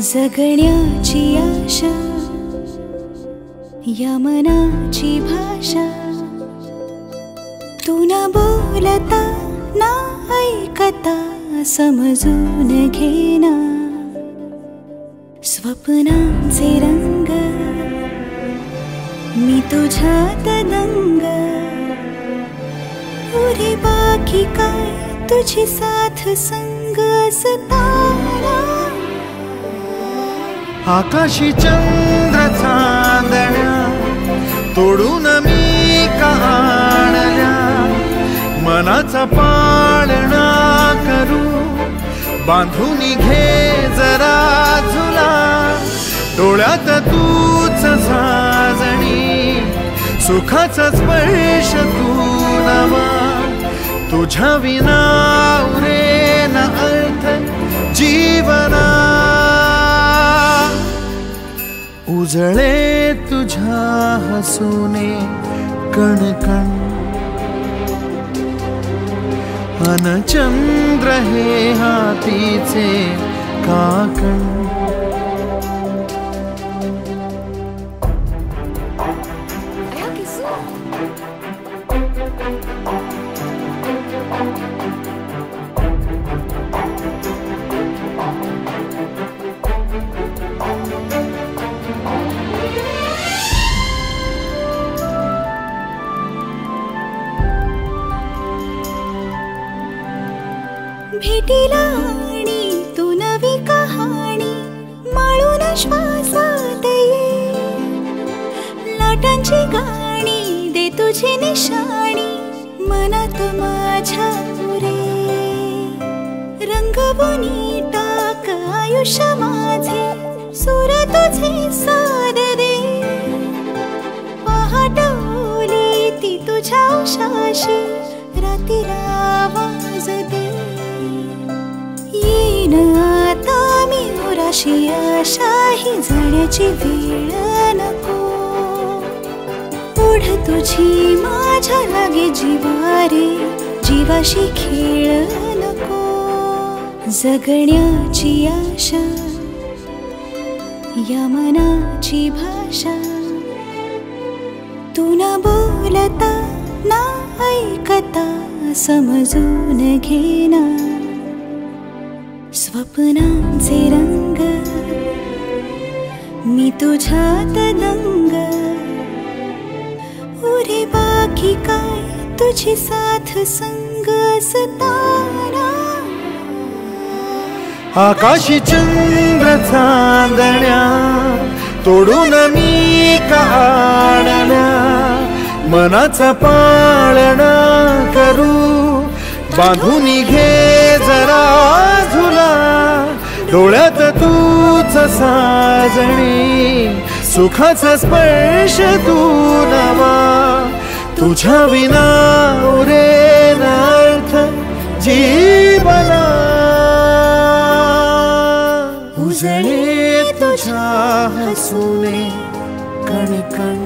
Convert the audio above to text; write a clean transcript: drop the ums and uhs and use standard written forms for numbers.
जगण्याची आशा या मनाची भाषा, तू न बोलता ना ऐकता समजून घेना, स्वप्नांचे रंग मी तुझ्यात दंग, पुरे बाकी काय तुझी साथ संग असताना, आकाशी चंद्र चांदण्या तोडून मी का आणल्या, मनाचा पाळणा करू बांधून घे जरा झुला, डोळ्यात तूच साजणी सुखाचा स्पर्श तू नवा, तुझ्या विना उरेन अर्थ जीवना, उजळे तुझ्या हसूने कणकण, अन चंद्र हे हातीचे काकण, भेटीला आणि तू नवी कहाणी माळून श्वासात ये, लाटांची गाणी दे तुझी निशाणी मनात माझ्या पुरे, रंगवून टाक आयुष्य माझे सूर तुझे साद दे, पहाट ओली ती तुझ्या उशाशी रातीला आवाज दे, येईन आता मी उराशी आशाही जाण्याची वेळ नको, पुढ तुझी माझ्या लागे जीवारे जीवाशी खेळ नको, जगण्याची आशा या मनाची भाषा, तू न बोलता ना ऐकता समजून घेना, स्वप्नांचे रंग मी तुझ्यात दंग, उरे बाकी काय तुझी साथ संग असताना, आकाशी चंद्र चांदण्या तोडून मी का आणल्या, मनाचा पाळणा करू बांधून घे जरा झुला, डोळ्यात तूच साजणी सुखाचा स्पर्श तू नवा, तुझ्या विना उरेन अर्थ जीवना, उजळे तुझ्या हसूने कणकण,